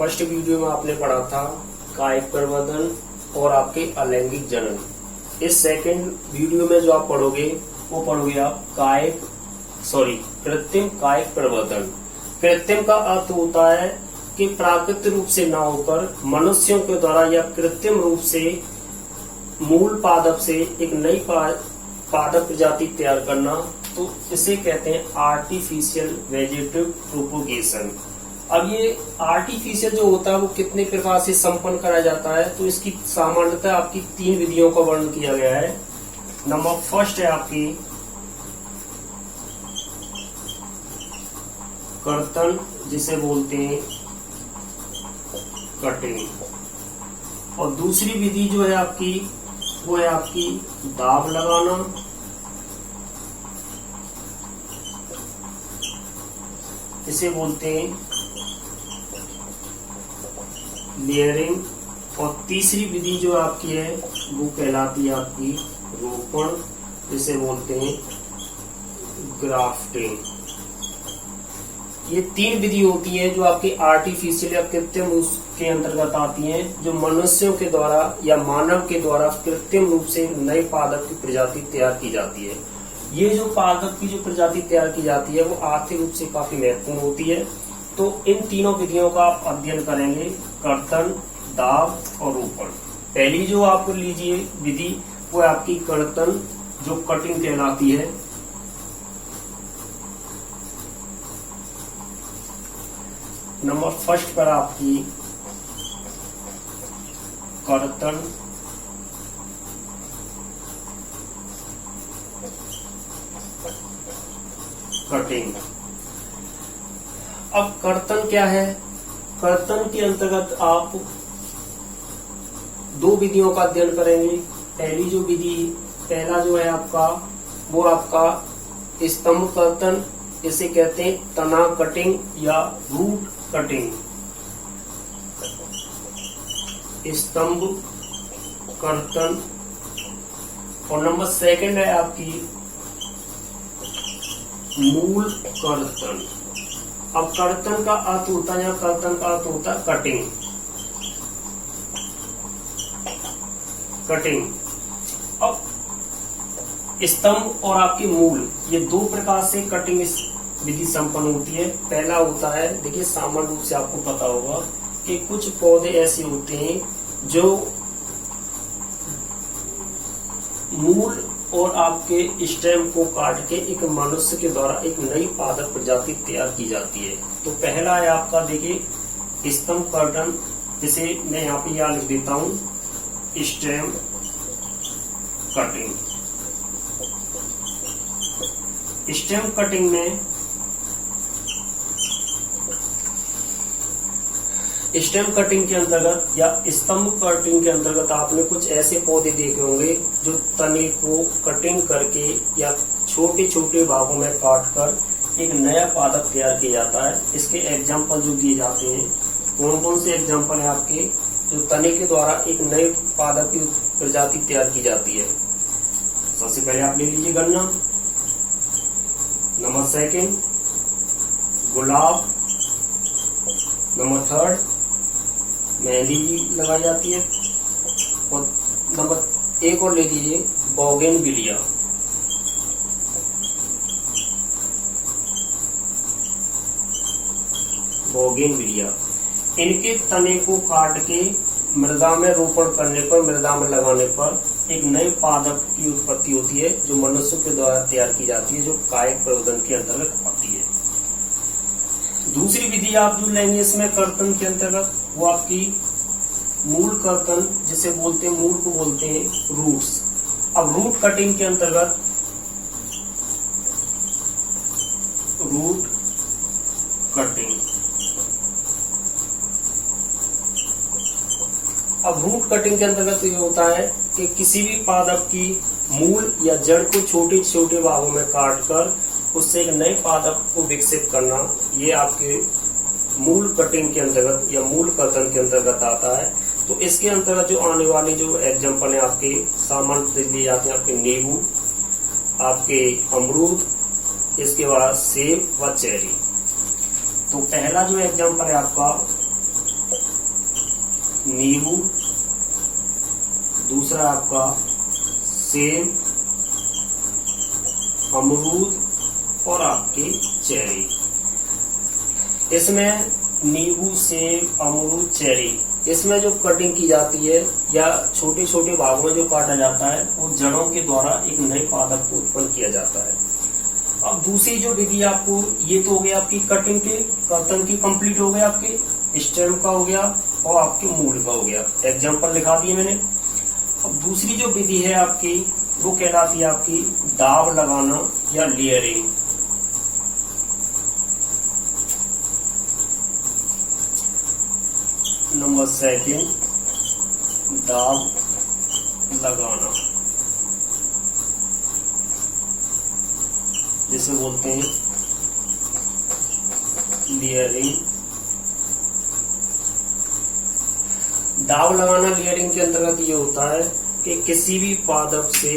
First video में आपने पढ़ा था कायिक प्रवर्धन और आपके अलैंगिक जनन। इस सेकंड वीडियो में जो आप पढ़ोगे वो पढ़ोगे आप कृत्रिम कायिक प्रवर्धन। कृत्रिम का अर्थ होता है कि प्राकृतिक रूप से न होकर मनुष्यों के द्वारा या कृत्रिम रूप से मूल पादप से एक नई पादप प्रजाति तैयार करना, तो इसे कहते हैं आर्टिफिशियल वेजिटेटिव प्रोपोगेशन। अब ये आर्टिफिशियल जो होता है वो कितने प्रकार से संपन्न कराया जाता है, तो इसकी सामान्यतः आपकी 3 विधियों का वर्णन किया गया है। नंबर फर्स्ट है आपकी कर्तन, जिसे बोलते हैं कटिंग, और दूसरी विधि जो है आपकी वो है आपकी दाब लगाना, इसे बोलते हैं लेयरिंग, और तीसरी विधि जो आपकी है वो कहलाती है आपकी रोपण, जिसे बोलते हैं ग्राफ्टिंग। ये 3 विधि होती है जो आपकी आर्टिफिशियल या कृत्रिम के अंतर्गत आती हैं, जो मनुष्यों के द्वारा या मानव के द्वारा कृत्रिम रूप से नए पादप की प्रजाति तैयार की जाती है। ये जो पादप की जो प्रजाति तैयार की जाती है वो आर्थिक रूप से काफी महत्वपूर्ण होती है। तो इन तीनों विधियों का आप अध्ययन करेंगे, कर्तन, दाब और रोपण। पहली जो आप लीजिए विधि वो है आपकी कर्तन, जो कटिंग कहलाती है। नंबर फर्स्ट पर आपकी कर्तन, कटिंग। अब कर्तन क्या है? कर्तन के अंतर्गत आप 2 विधियों का अध्ययन करेंगे। पहली जो विधि, पहला जो है आपका वो आपका स्तंभ कर्तन, इसे कहते हैं तना कटिंग या रूट कटिंग। स्तंभ कर्तन। और नंबर सेकंड है आपकी मूल कर्तन। अब कर्तन का अर्थ होता है, या कर्तन का अर्थ होता है कटिंग। अब स्तंभ और आपकी मूल, ये 2 प्रकार से कटिंग इस विधि संपन्न होती है। पहला होता है, देखिए सामान्य रूप से आपको पता होगा कि कुछ पौधे ऐसे होते हैं जो मूल और आपके स्टेम को काट के एक मनुष्य के द्वारा एक नई पादप प्रजाति तैयार की जाती है। तो पहला है आपका, देखिए स्तंभ कर्तन, इसे मैं यहाँ पे लिख देता हूँ स्टेम कटिंग। स्टेम कटिंग में स्टेम कटिंग के अंतर्गत या स्तंभ कटिंग के अंतर्गत आपने कुछ ऐसे पौधे देखे होंगे जो तने को कटिंग करके या छोटे छोटे भागों में काट कर एक नया पादप तैयार किया जाता है। इसके एग्जाम्पल जो दिए जाते हैं, कौन कौन से एग्जाम्पल है आपके, जो तने के द्वारा एक नए पादप की प्रजाति तैयार की जाती है। सबसे पहले आप ले लीजिए गन्ना। नंबर सेकंड गुलाब। नंबर थर्ड मेहंदी लगाई जाती है। और नंबर 1 और ले लीजिए बोगेनविलिया। बोगेनविलिया, इनके तने को काट के मृदा में रोपण करने पर, मृदा में लगाने पर एक नए पादप की उत्पत्ति होती है, जो मनुष्य के द्वारा तैयार की जाती है, जो कायिक प्रवर्धन के अंतर्गत आती है। दूसरी विधि आप जो लेंगे इसमें कर्तन के अंतर्गत, वो आपकी मूल कर्तन, जिसे बोलते हैं, मूल को बोलते हैं रूट्स। अब रूट कटिंग के अंतर्गत रूट कटिंग। अब रूट कटिंग के अंतर्गत ये होता है कि किसी भी पादप की मूल या जड़ को छोटे छोटे भागों में काटकर उससे एक नए पादप को विकसित करना, ये आपके मूल कटिंग के अंतर्गत या मूल कर्तन के अंतर्गत आता है। तो इसके अंतर्गत जो आने वाली जो एग्जाम्पल है आपके सामान्य लिए जाते हैं, आपके नींबू, आपके अमरूद, इसके बाद सेब व चेरी। तो पहला जो एग्जाम्पल है आपका नींबू, दूसरा आपका सेब, अमरूद और आपके चेरी। इसमें नींबू, सेब, अमरूद, चेरी, इसमें जो कटिंग की जाती है या छोटे छोटे भागों में जो काटा जाता है वो जड़ों के द्वारा एक नए पादप को उत्पन्न किया जाता है। अब दूसरी जो विधि आपको, ये तो हो गया आपकी कटिंग के कर्तन की, कंप्लीट हो गया आपके स्टेम का हो गया और आपके मूल का हो गया, एग्जाम्पल लिखा दिए मैंने। अब दूसरी जो विधि है आपकी वो कहलाती है आपकी दाब लगाना या लेयरिंग। नंबर सेकंड, दाब लगाना, जिसे बोलते हैं लेयरिंग। दाब लगाना लेयरिंग के अंतर्गत ये होता है कि किसी भी पादप से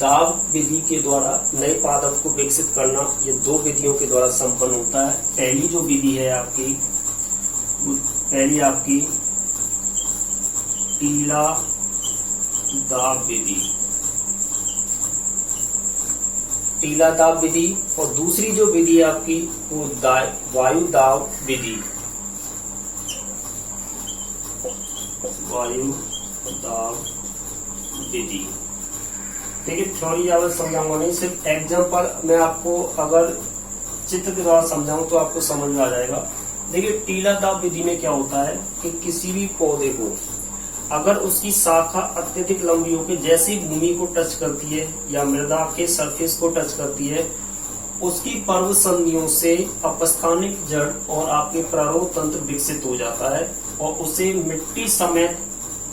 दाब विधि के द्वारा नए पादप को विकसित करना, ये दो विधियों के द्वारा संपन्न होता है। पहली जो विधि है आपकी, पहली आपकी टीला दाब विधि, टीला दाब विधि, और दूसरी जो विधि है आपकी वो वायु दाब विधि, वायु दाब विधि। देखिए थ्योरी ज्यादा समझाऊंगा नहीं, सिर्फ एग्जाम्पल मैं आपको अगर चित्र के द्वारा समझाऊं तो आपको समझ में आ जाएगा। देखिए टीला दाब विधि में क्या होता है कि किसी भी पौधे को अगर उसकी शाखा अत्यधिक लंबी होकर जैसी भूमि को टच करती है या मृदा के सरफेस को टच करती है, उसकी पर्व संधियों से अपस्थानिक जड़ और आपके प्रारोह तंत्र विकसित हो जाता है और उसे मिट्टी समेत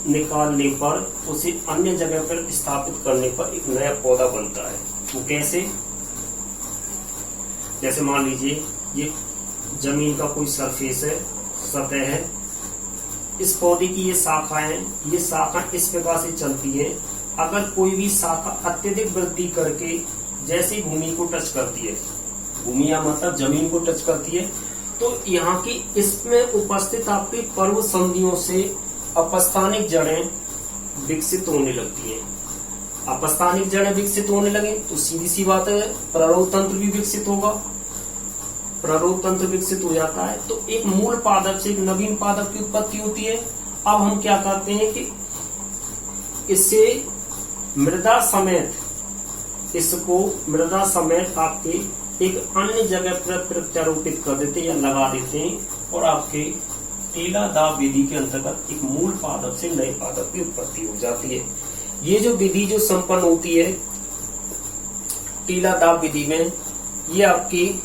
निकालने पर, उसे अन्य जगह पर स्थापित करने पर एक नया पौधा बनता है। वो कैसे? जैसे मान लीजिए ये जमीन का कोई सरफेस है, सतह है, इस पौधे की ये शाखाएं, ये शाखा इस प्रकार से चलती है। अगर कोई भी शाखा अत्यधिक वृद्धि करके जैसी भूमि को टच करती है, भूमि या मतलब जमीन को टच करती है, तो यहाँ की इसमें उपस्थित आपकी पर्व संधियों से अपस्थानिक जड़ें विकसित होने लगती हैं। अपस्थानिक जड़ें विकसित होने लगे तो सीधी सी बात है प्रारोह तंत्र भी विकसित होगा, प्रारोह तंत्र विकसित हो जाता है तो एक मूल पादप से एक नवीन पादप की उत्पत्ति होती है। अब हम क्या करते हैं कि इससे मृदा समेत, इसको मृदा समेत आपके एक अन्य जगह पर प्रत्यारोपित कर देते हैं या लगा देते हैं और आपके टीला दाब विधि के अंतर्गत एक मूल पादप से नए पादप की उत्पत्ति हो जाती है। ये जो विधि जो संपन्न होती है टीला दाब विधि में, ये आपकी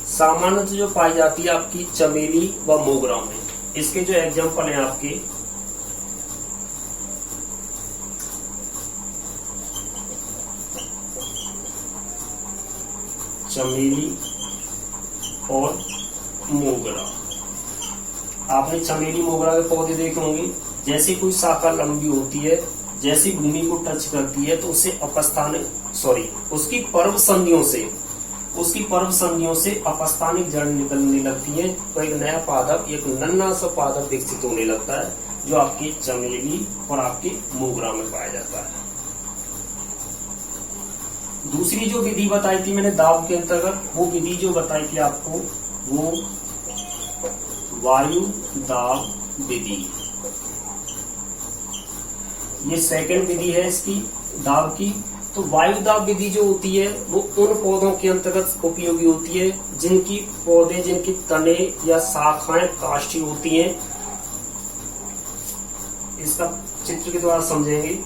सामान्यतः जो पाई जाती है आपकी चमेली व मोगरा में। इसके जो एग्जाम्पल हैं आपके चमेली और मोगरा। आपने चमेली मोगरा के पौधे देखे होंगे, जैसे कोई शाखा लंबी होती है, जैसी भूमि को टच करती है तो उसे अपस्थानिक उसकी पर्व संधियों से अपस्थानिक जड़ निकलने लगती है तो एक नया पादप, एक नन्हा सा पादप विकसित होने लगता है जो आपके चमेली और आपके मोगरा में पाया जाता है। दूसरी जो विधि बताई थी मैंने दाब के अंतर्गत, वो विधि जो बताई थी आपको वो वायु दाब विधि। ये सेकंड विधि है इसकी दाब की। तो वायु दाब विधि जो होती है वो उन पौधों के अंतर्गत उपयोगी होती है जिनकी तने या शाखाएं काष्ठी होती हैं। इसका चित्र के द्वारा समझेंगे।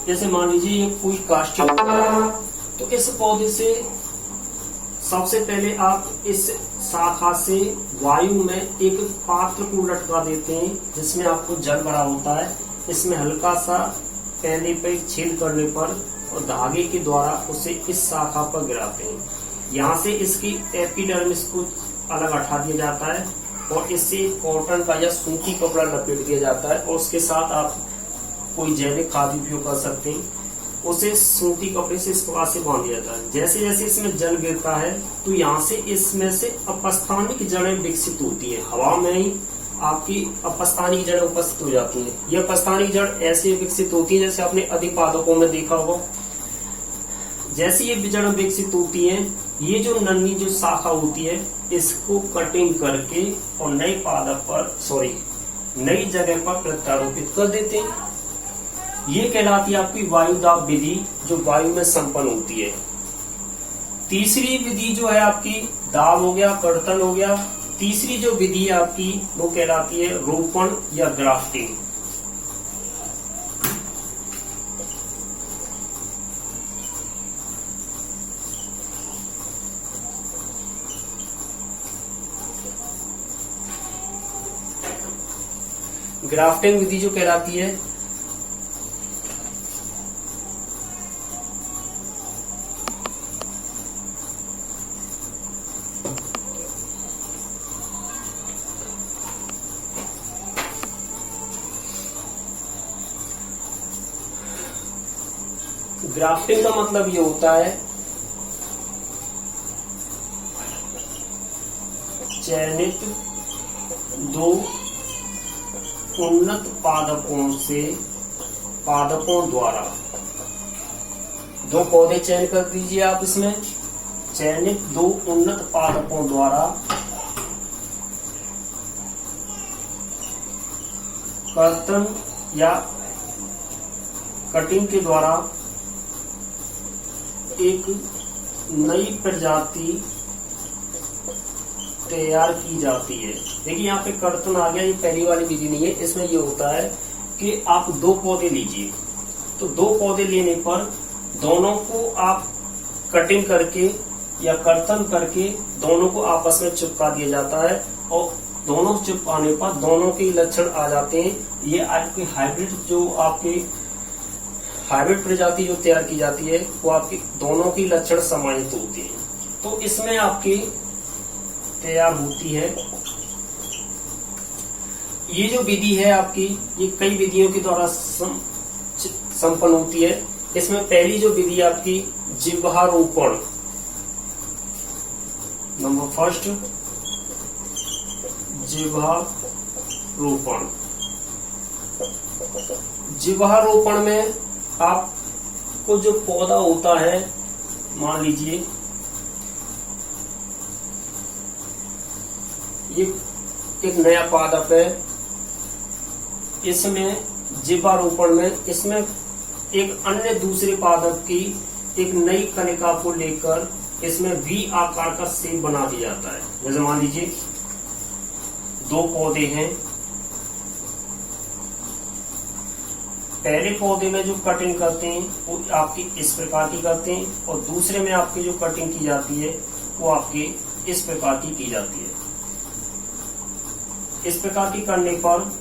जैसे मान लीजिए ये कोई काष्ठी होता है तो इस पौधे से सबसे पहले आप इस शाखा से वायु में एक पात्र को लटका देते हैं जिसमें आपको जल भरा होता है। इसमें हल्का सा पहले पे छेद करने पर और धागे के द्वारा उसे इस शाखा पर गिराते हैं। यहाँ से इसकी एपिडर्मिस को अलग हटा दिया जाता है और इससे कॉटन का या सूती कपड़ा लपेट दिया जाता है और उसके साथ आप कोई जैविक खाद उपयोग कर सकते हैं। उसे सूती कपड़े से इस प्रकार से बांध दिया जाता है। जैसे जैसे इसमें जल गिरता है तो यहाँ से इसमें से अपस्थानिक जड़ें विकसित होती है। हवा में ही आपकी अपस्थानिक जड़ें उपस्थित हो जाती हैं। ये अपस्थानिक जड़ ऐसे विकसित होती है जैसे आपने अधिपादकों में देखा होगा। जैसे ये जड़ विकसित होती है, ये जो नन्ही जो शाखा होती है इसको कटिंग करके और नए पादप पर नई जगह पर प्रत्यारोपित कर देते हैं। ये कहलाती है आपकी वायु दाब विधि जो वायु में संपन्न होती है। तीसरी विधि जो है आपकी दाब हो गया, कर्तन हो गया। तीसरी जो विधि है आपकी वो कहलाती है रोपण या ग्राफ्टिंग। ग्राफ्टिंग विधि जो कहलाती है ग्राफ्टिंग का मतलब ये होता है चयनित दो उन्नत पादपों द्वारा दो पौधे चयन कर दीजिए आप। इसमें चयनित दो उन्नत पादपों द्वारा कर्तन या कटिंग के द्वारा एक नई प्रजाति तैयार की जाती है। देखिए यहाँ पे कर्तन आ गया, ये पहली वाली विधि नहीं है। इसमें ये होता है कि आप दो पौधे लीजिए, तो दो पौधे लेने पर दोनों को आप कटिंग करके या कर्तन करके दोनों को आपस में चिपका दिया जाता है और दोनों चिपकाने पर दोनों के लक्षण आ जाते हैं। ये आपकी हाइब्रिड प्रजाति जो तैयार की जाती है वो आपकी दोनों की लक्षण समाहित होती है। तो इसमें आपकी तैयार होती है। ये जो विधि है आपकी, ये कई विधियों के द्वारा संपन्न होती है। इसमें पहली जो विधि आपकी जिह्वारोपण, नंबर फर्स्ट जिह्वारोपण। जिह्वारोपण में आपको जो पौधा होता है, मान लीजिए ये एक नया पादप है, इसमें जिह्वारोपण में इसमें एक अन्य दूसरे पादप की एक नई कणिका को लेकर इसमें वी आकार का सेप बना दिया जाता है। जैसे मान लीजिए दो पौधे हैं, पहले पौधे में जो कटिंग करते हैं वो आपकी इस प्रकार की करते हैं और दूसरे में आपकी जो कटिंग की जाती है वो आपकी इस प्रकार की जाती है। इस प्रकार की करने पर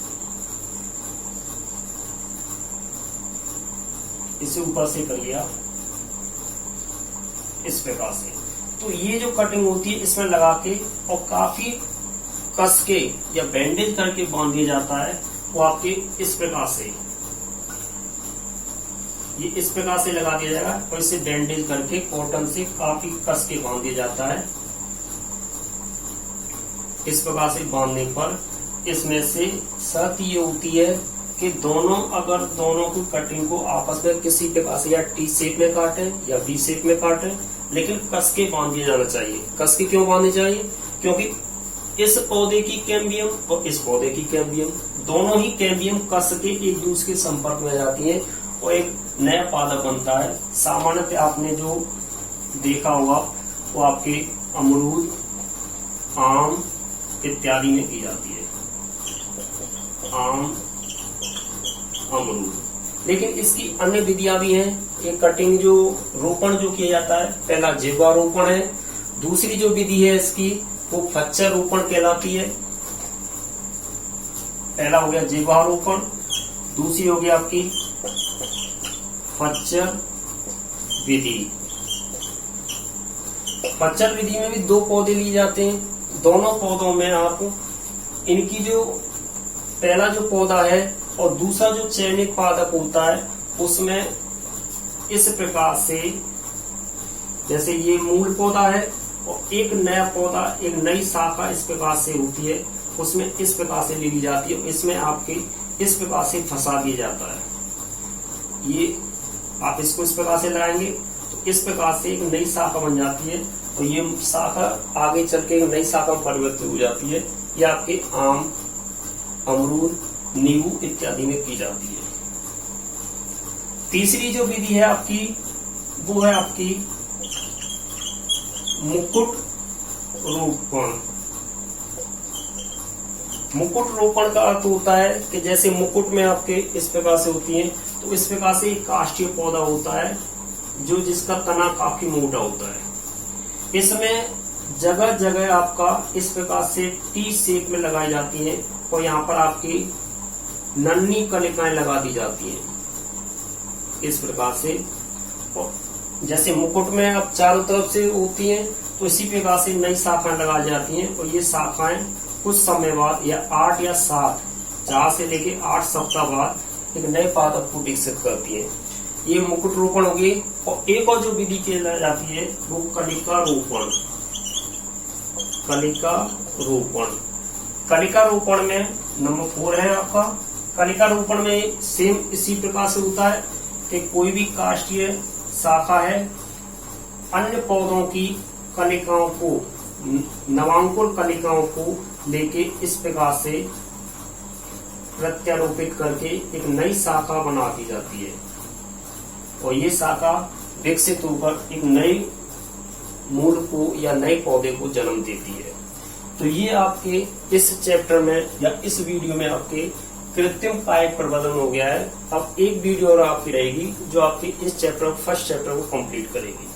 इसे ऊपर से करिए आप इस प्रकार से। तो ये जो कटिंग होती है इसमें लगा के और काफी कस के या बैंडेज करके बांध दिया जाता है। वो आपके इस प्रकार से, ये इस प्रकार से लगा दिया जाएगा और इसे बैंडेज करके कॉटन से काफी कस के बांध दिया जाता है। इस प्रकार से बांधने पर इसमें से शर्त ये होती है कि अगर दोनों की कटिंग को आपस में किसी प्रकार से या टी शेप में काटे या वी शेप में काटे, लेकिन कस के बांध दिया जाना चाहिए। कस के क्यों बांधने चाहिए? क्योंकि इस पौधे की कैम्बियम और इस पौधे की कैम्बियम, दोनों ही कैम्बियम कस के एक दूसरे के संपर्क में जाती है और एक नया पादप बनता है। सामान्यतः आपने जो देखा होगा वो आपके अमरूद, आम इत्यादि में की जाती है, आम, अमरूद। लेकिन इसकी अन्य विधियां भी हैं। ये कटिंग जो रोपण जो किया जाता है, पहला जिह्वारोपण है, दूसरी जो विधि है इसकी वो फच्चर रोपण कहलाती है। पहला हो गया जीवारोपण, दूसरी हो गई आपकी फच्चर विधि। फच्चर विधि में भी 2 पौधे लिए जाते हैं। दोनों पौधों में आप इनकी जो पहला जो पौधा है और दूसरा जो चयनित पादप होता है उसमें इस प्रकार से, जैसे ये मूल पौधा है और एक नया पौधा, एक नई शाखा इस प्रकार से होती है, उसमें इस प्रकार से ली जाती है। इसमें आपके इस प्रकार से फंसा दिया जाता है। ये आप इसको इस प्रकार से लगाएंगे तो इस प्रकार से एक नई शाखा बन जाती है। तो ये शाखा आगे चल के एक नई शाखा में परिवर्तित हो जाती है। ये आपके आम, अमरूद, नींबू इत्यादि में की जाती है। तीसरी जो विधि है आपकी वो है आपकी मुकुट रोपण। मुकुट रोपण का अर्थ होता है कि जैसे मुकुट में आपके इस प्रकार से होती है, तो इस प्रकार से एक काष्ठीय पौधा होता है जो जिसका तना काफी मोटा होता है। इसमें जगह जगह आपका इस प्रकार से टी शेप में लगाई जाती है और यहाँ पर आपकी नन्ही कलिकाएं लगा दी जाती हैं इस प्रकार से। और जैसे मुकुट में अब चारों तरफ से होती हैं तो इसी प्रकार से नई शाखाएं लगाई जाती हैं और ये शाखाएं कुछ समय बाद या 8 या 7, 4 से लेके 8 सप्ताह बाद एक नए पादप को विकसित करती है। ये मुकुट रोपण होगी। और एक और जो विधि की जाती है वो कलिका रोपण। कलिका रोपण, कलिका रोपण में नंबर 4 है आपका। कलिका रोपण में सेम इसी प्रकार से होता है कि कोई भी काष्ठीय शाखा है अन्य पौधों की कलिकाओं को, नवांकुर कलिकाओं को लेके इस प्रकार से प्रत्यारोपित करके एक नई शाखा बना दी जाती है और ये शाखा विकसित होकर एक नए मूल को या नए पौधे को जन्म देती है। तो ये आपके इस चैप्टर में या इस वीडियो में आपके कृत्रिम कायिक प्रवर्धन हो गया है। अब एक वीडियो और आपकी रहेगी जो आपके इस चैप्टर, फर्स्ट चैप्टर को कंप्लीट करेगी।